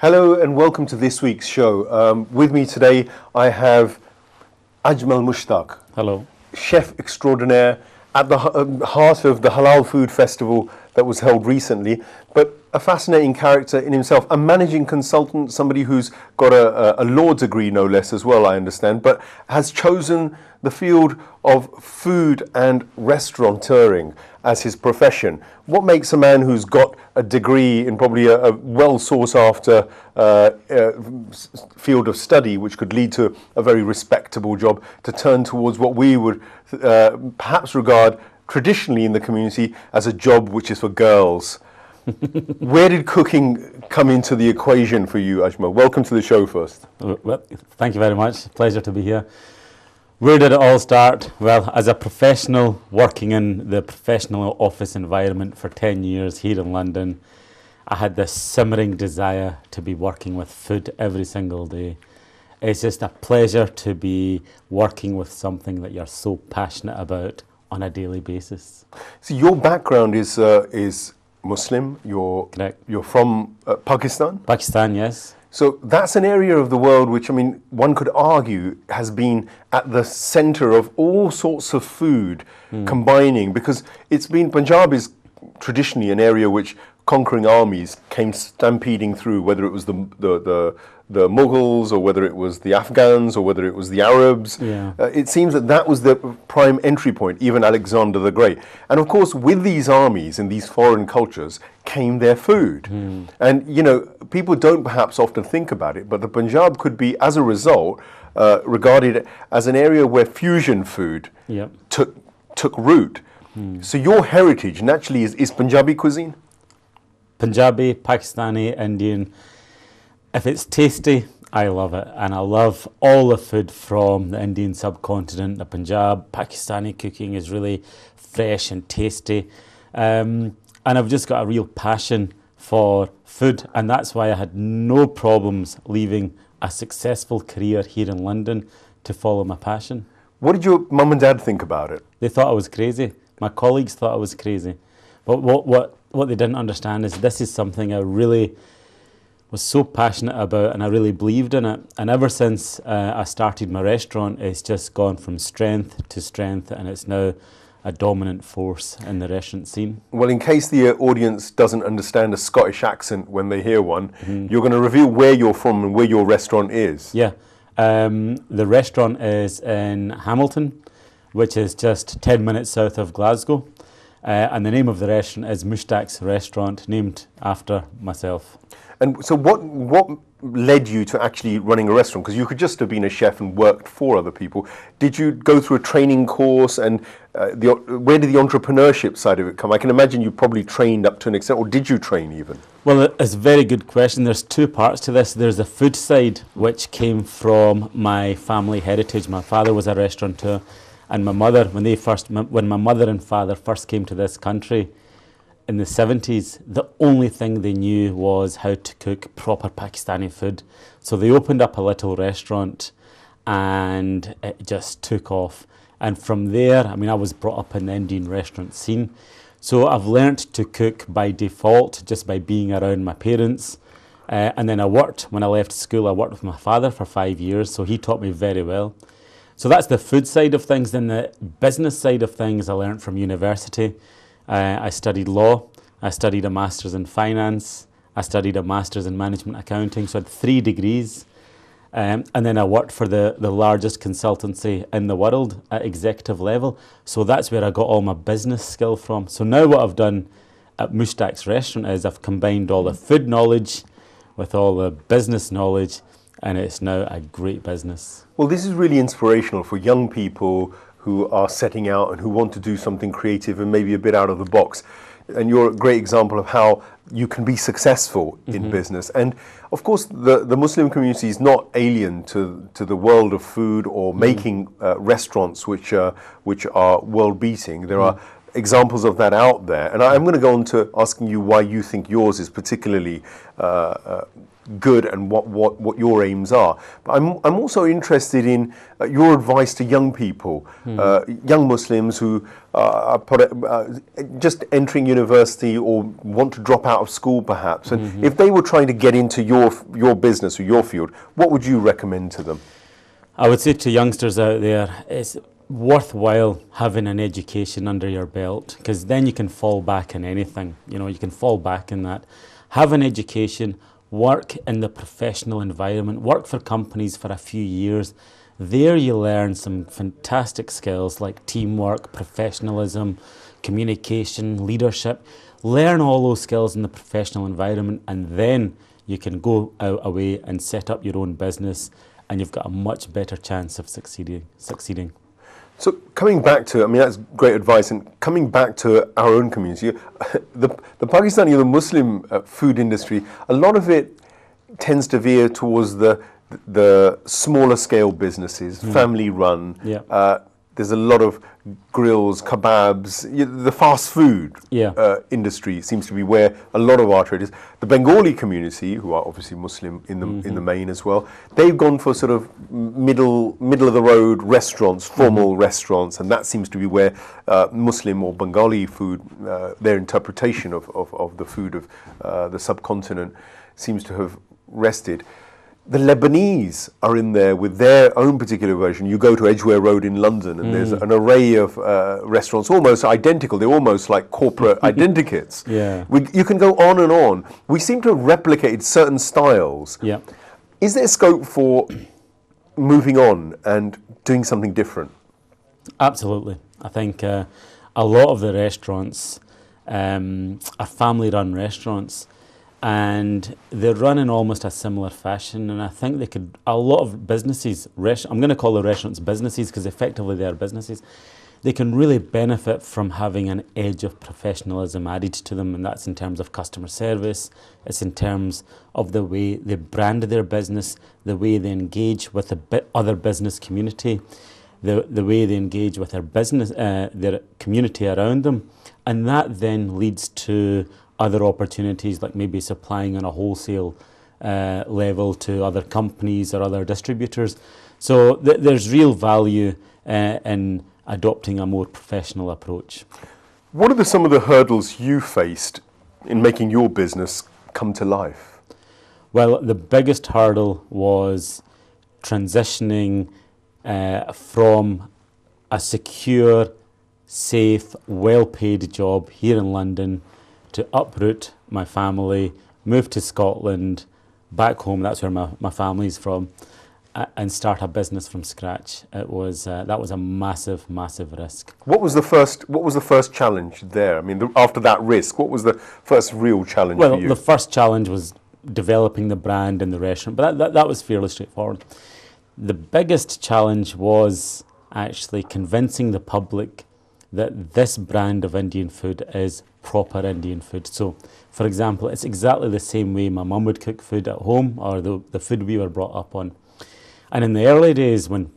Hello and welcome to this week's show. With me today I have Ajmal Mushtaq. Hello. Chef extraordinaire at the heart of the Halal Food Festival that was held recently, but a fascinating character in himself, a managing consultant, somebody who's got a law degree no less as well, I understand, but has chosen the field of food and restaurateuring as his profession. What makes a man who's got a degree in probably a well sought after field of study, which could lead to a very respectable job, to turn towards what we would perhaps regard traditionally in the community as a job which is for girls? Where did cooking come into the equation for you, Ajmal? Welcome to the show first. Well, thank you very much. Pleasure to be here. Where did it all start? Well, as a professional working in the professional office environment for 10 years here in London, I had this simmering desire to be working with food every single day. It's just a pleasure to be working with something that you're so passionate about on a daily basis. So your background is Muslim. Correct. You're from Pakistan? Pakistan, yes. So that's an area of the world which, I mean, one could argue has been at the center of all sorts of food combining, because it's been, Punjab is traditionally an area which conquering armies came stampeding through, whether it was the Mughals or whether it was the Afghans or whether it was the Arabs. Yeah. It seems that that was the prime entry point, even Alexander the Great. And of course, with these armies and these foreign cultures came their food. And, you know, people don't perhaps often think about it, but the Punjab could be, as a result, regarded as an area where fusion food took root. So your heritage naturally is Punjabi cuisine? Punjabi, Pakistani, Indian. If it's tasty, I love it. And I love all the food from the Indian subcontinent, the Punjab. Pakistani cooking is really fresh and tasty. And I've just got a real passion for food. And that's why I had no problems leaving a successful career here in London to follow my passion. What did your mum and dad think about it? They thought I was crazy. My colleagues thought I was crazy. But what they didn't understand is this is something I really was so passionate about, and I really believed in it. And ever since I started my restaurant, it's just gone from strength to strength, and it's now a dominant force in the restaurant scene. Well, in case the audience doesn't understand a Scottish accent when they hear one, you're going to reveal where you're from and where your restaurant is. Yeah, the restaurant is in Hamilton, which is just 10 minutes south of Glasgow. And the name of the restaurant is Mushtaq's Restaurant, named after myself. And so what led you to actually running a restaurant? Because you could just have been a chef and worked for other people. Did you go through a training course, and where did the entrepreneurship side of it come? I can imagine you probably trained up to an extent, or did you train even? Well, it's a very good question. There's two parts to this. There's the food side, which came from my family heritage. My father was a restaurateur, and my mother, when my mother and father first came to this country, in the 70s, the only thing they knew was how to cook proper Pakistani food. So they opened up a little restaurant and it just took off. And from there, I mean, I was brought up in the Indian restaurant scene. So I've learnt to cook by default, just by being around my parents. And then when I left school, I worked with my father for 5 years. So he taught me very well. So that's the food side of things. Then the business side of things I learnt from university. I studied law, I studied a master's in finance, I studied a master's in management accounting, so I had 3 degrees. And then I worked for the largest consultancy in the world at executive level. So that's where I got all my business skill from. So now what I've done at Mushtaq's Restaurant is I've combined all the food knowledge with all the business knowledge, and it's now a great business. Well, this is really inspirational for young people who are setting out and who want to do something creative and maybe a bit out of the box. And you're a great example of how you can be successful in business. And of course, the Muslim community is not alien to the world of food or making restaurants which are world-beating. There are examples of that out there. And I'm going to go on to asking you why you think yours is particularly good and what your aims are. But I'm also interested in your advice to young people, young Muslims who are just entering university or want to drop out of school perhaps. And if they were trying to get into your business or your field, what would you recommend to them? I would say to youngsters out there, it's worthwhile having an education under your belt, because then you can fall back in anything. You know, you can fall back in that. Have an education, work in the professional environment, work for companies for a few years. There you learn some fantastic skills like teamwork, professionalism, communication, leadership. Learn all those skills in the professional environment, and then you can go out away and set up your own business, and you've got a much better chance of succeeding. So coming back to, I mean, that's great advice, and coming back to our own community, the Pakistani or the Muslim food industry, a lot of it tends to veer towards the smaller scale businesses, family run. Yeah. There's a lot of grills, kebabs, the fast food industry seems to be where a lot of our trade is. The Bengali community, who are obviously Muslim in the main as well, they've gone for sort of middle of the road restaurants, formal restaurants, and that seems to be where Muslim or Bengali food, their interpretation of the food of the subcontinent seems to have rested. The Lebanese are in there with their own particular version. You go to Edgware Road in London and there's an array of restaurants almost identical. They're almost like corporate identicates. Yeah. You can go on and on. We seem to have replicated certain styles. Yeah. Is there scope for moving on and doing something different? Absolutely. I think a lot of the restaurants are family-run restaurants, and they're run in almost a similar fashion, and I think they could, a lot of businesses, I'm going to call the restaurants businesses because effectively they are businesses, they can really benefit from having an edge of professionalism added to them, and that's in terms of customer service, it's in terms of the way they brand their business, the way they engage with the other business community, the way they engage with their community around them, and that then leads to other opportunities, like maybe supplying on a wholesale level to other companies or other distributors. So there's real value in adopting a more professional approach. What are some of the hurdles you faced in making your business come to life? Well, the biggest hurdle was transitioning from a secure, safe, well-paid job here in London to uproot my family, move to Scotland, back home, that's where my family's from, and start a business from scratch. It was that was a massive, massive risk. What was the first challenge there? I mean, after that risk, what was the first real challenge for you? Well, the first challenge was developing the brand and the restaurant, but that was fairly straightforward. The biggest challenge was actually convincing the public that this brand of Indian food is proper Indian food. So, for example, it's exactly the same way my mum would cook food at home, or the food we were brought up on. And in the early days when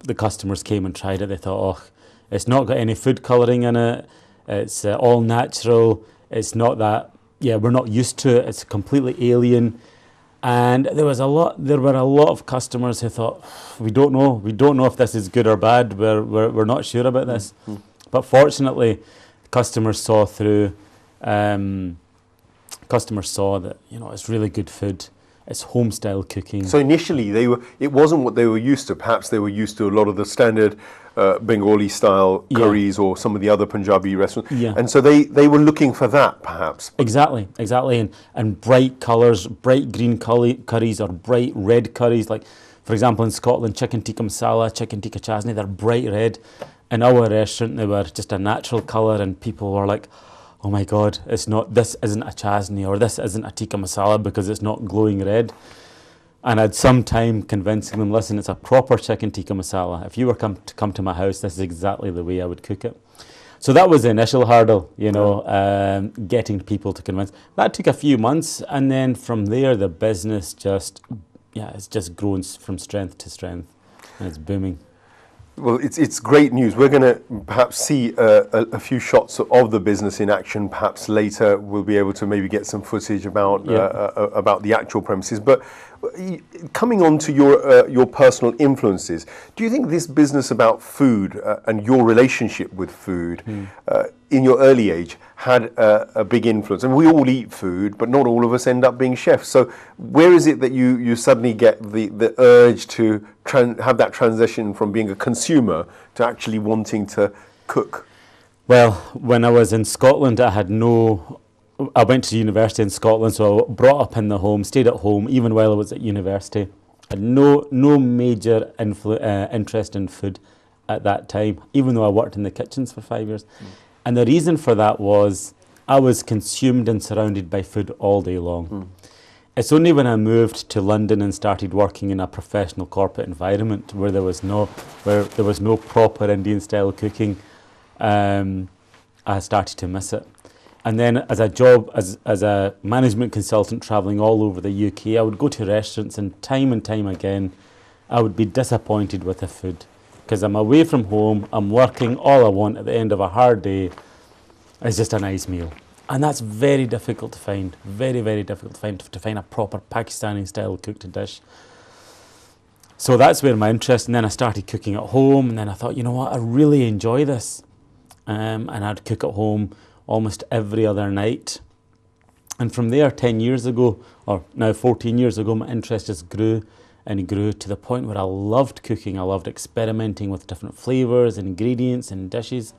the customers came and tried it, they thought, oh, it's not got any food colouring in it, it's all natural, it's not that, we're not used to it, it's completely alien. And there were a lot of customers who thought, we don't know if this is good or bad, we're not sure about this. But fortunately, customers saw through. Customers saw that it's really good food. It's home style cooking. So initially, it wasn't what they were used to. Perhaps they were used to a lot of the standard Bengali style curries or some of the other Punjabi restaurants. Yeah. And so they were looking for that, perhaps. Exactly. And bright colours, bright green curries or bright red curries. Like, for example, in Scotland, chicken tikka masala, chicken tikka chasni, they're bright red. In our restaurant, they were just a natural colour, and people were like, oh my God, this isn't a chasni or this isn't a tikka masala because it's not glowing red. And I had some time convincing them, listen, it's a proper chicken tikka masala. If you were come to my house, this is exactly the way I would cook it. So that was the initial hurdle, getting people to convince. That took a few months, and then from there, the business it's just grown from strength to strength, and it's booming. Well, it's great news. We're going to perhaps see a few shots of the business in action. Perhaps later we'll be able to maybe get some footage about about the actual premises. But coming on to your personal influences, do you think this business about food and your relationship with food in your early age had a big influence? And we all eat food, but not all of us end up being chefs. So where is it that you suddenly get the urge to have that transition from being a consumer to actually wanting to cook? Well, when I was in Scotland, I went to university in Scotland, so I brought up in the home, stayed at home, even while I was at university. I had no major interest in food at that time, even though I worked in the kitchens for 5 years. And the reason for that was I was consumed and surrounded by food all day long. It's only when I moved to London and started working in a professional corporate environment where there was no proper Indian style cooking, I started to miss it. And then as a management consultant travelling all over the UK, I would go to restaurants and time again, I would be disappointed with the food. Because I'm away from home, I'm working, all I want at the end of a hard day is just a nice meal. And that's very difficult to find, very difficult to find a proper Pakistani style cooked dish. So that's where my interest, and then I started cooking at home, and then I thought, you know what, I really enjoy this. And I'd cook at home almost every other night. And from there, 10 years ago, or now 14 years ago, my interest just grew and grew to the point where I loved cooking. I loved experimenting with different flavours, ingredients and dishes.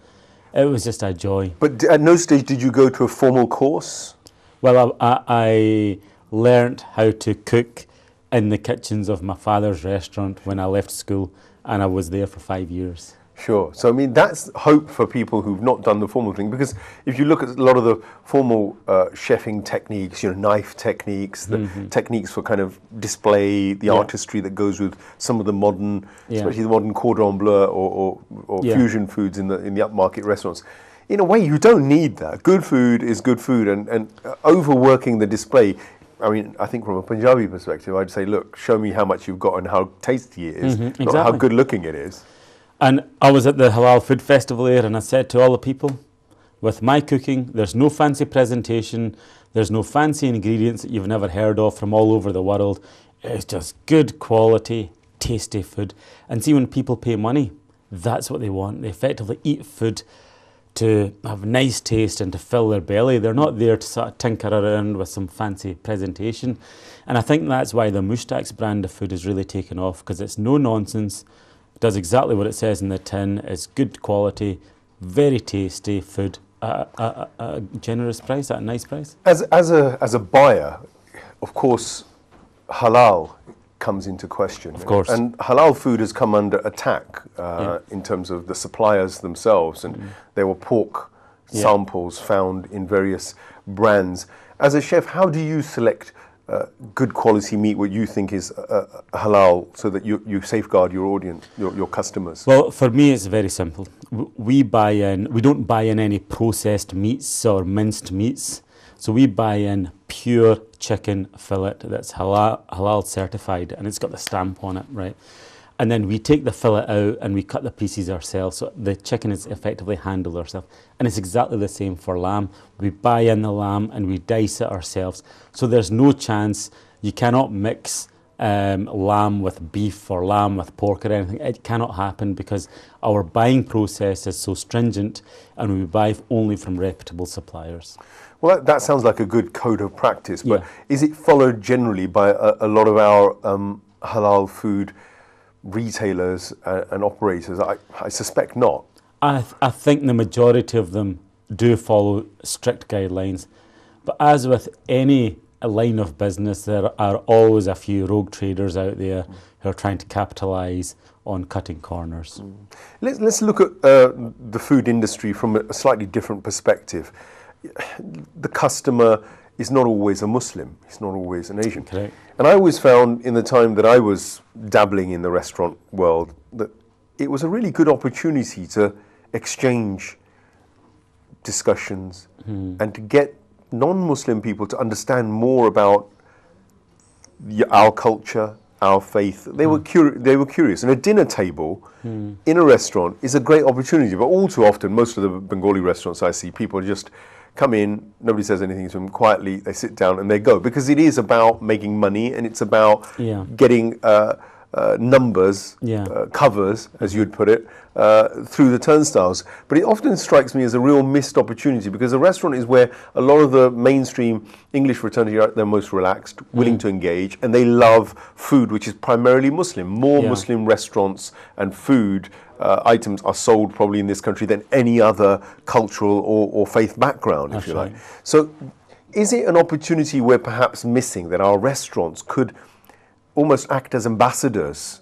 It was just a joy. But at no stage did you go to a formal course? Well, I learnt how to cook in the kitchens of my father's restaurant when I left school, and I was there for 5 years. Sure. So, I mean, that's hope for people who've not done the formal thing, because if you look at a lot of the formal chefing techniques, knife techniques, the techniques for kind of display, the artistry that goes with some of the modern, especially the modern cordon bleu or fusion foods in the upmarket restaurants. In a way, you don't need that. Good food is good food, and overworking the display. I mean, I think from a Punjabi perspective, I'd say, look, show me how much you've got and how tasty it is, not how good looking it is. And I was at the Halal Food Festival there, and I said to all the people, with my cooking, there's no fancy presentation, there's no fancy ingredients that you've never heard of from all over the world. It's just good quality, tasty food. And see, when people pay money, that's what they want. They effectively eat food to have nice taste and to fill their belly. They're not there to sort of tinker around with some fancy presentation. And I think that's why the Mushtaq's brand of food has really taken off, because it's no nonsense. Does exactly what it says in the tin. It's good quality, very tasty food at a generous price, at a nice price. As a buyer, of course, halal comes into question. Of course. And halal food has come under attack in terms of the suppliers themselves, and there were pork samples found in various brands. As a chef, how do you select good quality meat, what you think is halal, so that you safeguard your audience, your customers? Well, for me, it's very simple. We don't buy in any processed meats or minced meats. So we buy in pure chicken fillet that's halal certified, and it's got the stamp on it, right? And then we take the fillet out and we cut the pieces ourselves. So the chicken is effectively handled ourselves. And it's exactly the same for lamb. We buy in the lamb and we dice it ourselves. So there's no chance, you cannot mix lamb with beef or lamb with pork or anything. It cannot happen, because our buying process is so stringent, and we buy only from reputable suppliers. Well, that sounds like a good code of practice, but is it followed generally by a lot of our halal food retailers and operators? I suspect not. I think the majority of them do follow strict guidelines, but as with any line of business, there are always a few rogue traders out there who are trying to capitalise on cutting corners. Let's look at the food industry from a slightly different perspective. The customer is not always a Muslim, he's not always an Asian. Correct. And I always found, in the time that I was dabbling in the restaurant world, that it was a really good opportunity to exchange discussions and to get non-Muslim people to understand more about our culture, our faith. They were curious. And a dinner table in a restaurant is a great opportunity. But all too often, most of the Bengali restaurants I see, people just come in, nobody says anything to them, quietly, they sit down and they go. Because it is about making money, and it's about getting numbers, covers, as you'd put it, through the turnstiles. But it often strikes me as a real missed opportunity, because a restaurant is where a lot of the mainstream English fraternity are at their most relaxed, willing to engage, and they love food, which is primarily Muslim. More Muslim restaurants and food items are sold probably in this country than any other cultural or faith background, if you like. So is it an opportunity we're perhaps missing, that our restaurants could almost act as ambassadors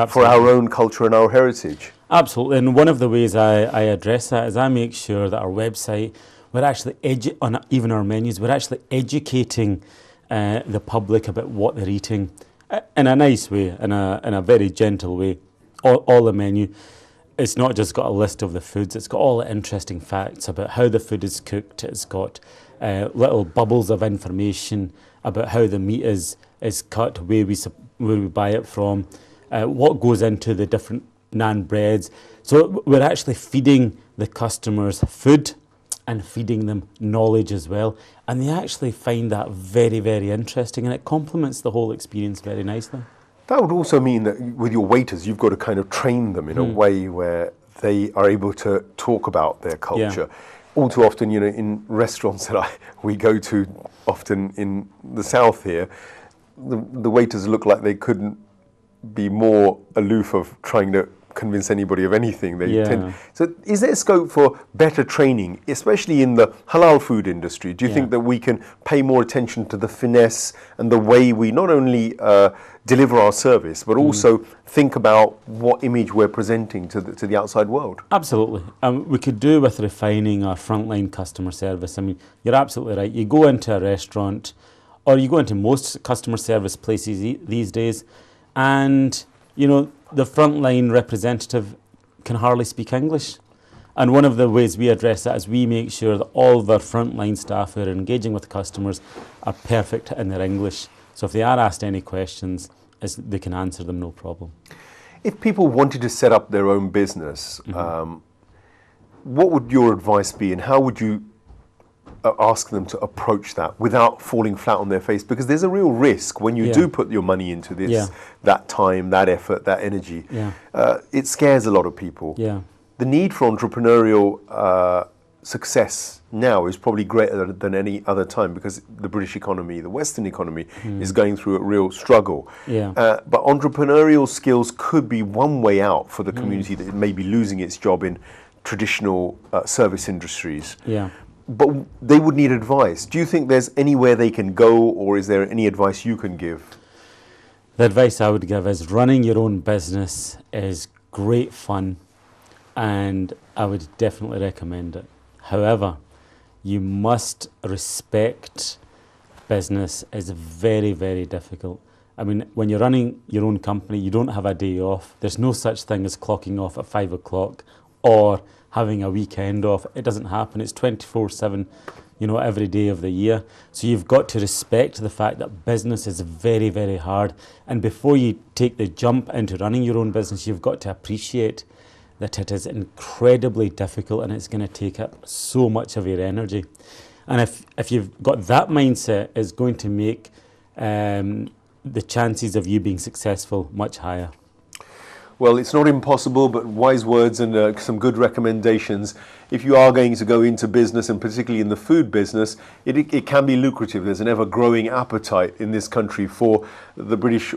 for our own culture and our heritage? Absolutely, and one of the ways I address that is I make sure that our website, we're actually, on even our menus, we're actually educating the public about what they're eating in a nice way, in a very gentle way. All the menu, it's not just got a list of the foods, it's got all the interesting facts about how the food is cooked. It's got little bubbles of information about how the meat is cut, where we buy it from, what goes into the different naan breads. So we're actually feeding the customers food and feeding them knowledge as well. And they actually find that very, very interesting, and it complements the whole experience very nicely. That would also mean that with your waiters, you've got to kind of train them in a way where they are able to talk about their culture. All too often, in restaurants that we go to, often in the south here, the waiters look like they couldn't be more aloof of trying to convince anybody of anything. So is there scope for better training, especially in the halal food industry? Do you think that we can pay more attention to the finesse and the way we not only deliver our service, but also think about what image we're presenting to the outside world? Absolutely. We could do with refining our frontline customer service. I mean, you're absolutely right. You go into a restaurant, or you go into most customer service places these days, and the frontline representative can hardly speak English. And one of the ways we address that is we make sure that all of our frontline staff who are engaging with customers are perfect in their English. So if they are asked any questions, they can answer them no problem. If people wanted to set up their own business, what would your advice be, and how would you ask them to approach that without falling flat on their face? Because there's a real risk when you do put your money into this, that time, that effort, that energy. It scares a lot of people. The need for entrepreneurial success now is probably greater than any other time, because the British economy, the Western economy, is going through a real struggle. But entrepreneurial skills could be one way out for the community that may be losing its job in traditional service industries. But they would need advice. Do you think there's anywhere they can go, or is there any advice you can give? The advice I would give is running your own business is great fun, and I would definitely recommend it. However, you must respect business. It's very, very difficult. I mean, when you're running your own company, you don't have a day off. There's no such thing as clocking off at 5 o'clock or having a weekend off. It doesn't happen. It's 24/7, every day of the year. So you've got to respect the fact that business is very, very hard. And before you take the jump into running your own business, you've got to appreciate that it is incredibly difficult, and it's going to take up so much of your energy. And if you've got that mindset, it's going to make the chances of you being successful much higher. Well, it's not impossible, but wise words and some good recommendations. If you are going to go into business, and particularly in the food business, it can be lucrative. There's an ever-growing appetite in this country for the British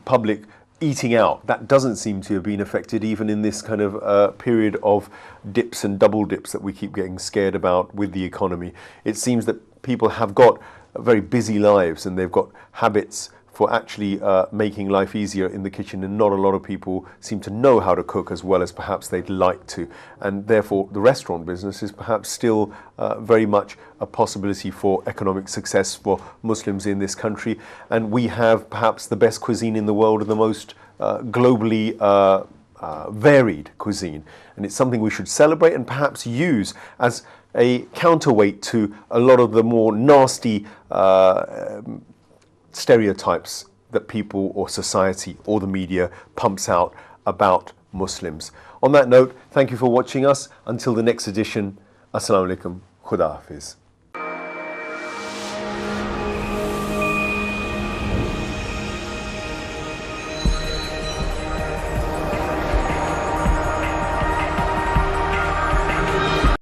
public eating out. That doesn't seem to have been affected even in this kind of period of dips and double dips that we keep getting scared about with the economy. It seems that people have got very busy lives, and they've got habits for actually making life easier in the kitchen, and not a lot of people seem to know how to cook as well as perhaps they'd like to, and therefore the restaurant business is perhaps still very much a possibility for economic success for Muslims in this country. And we have perhaps the best cuisine in the world and the most globally varied cuisine, and it's something we should celebrate and perhaps use as a counterweight to a lot of the more nasty stereotypes that people or society or the media pumps out about Muslims. On that note, thank you for watching us. Until the next edition, Assalamu alaikum, Khuda Hafiz.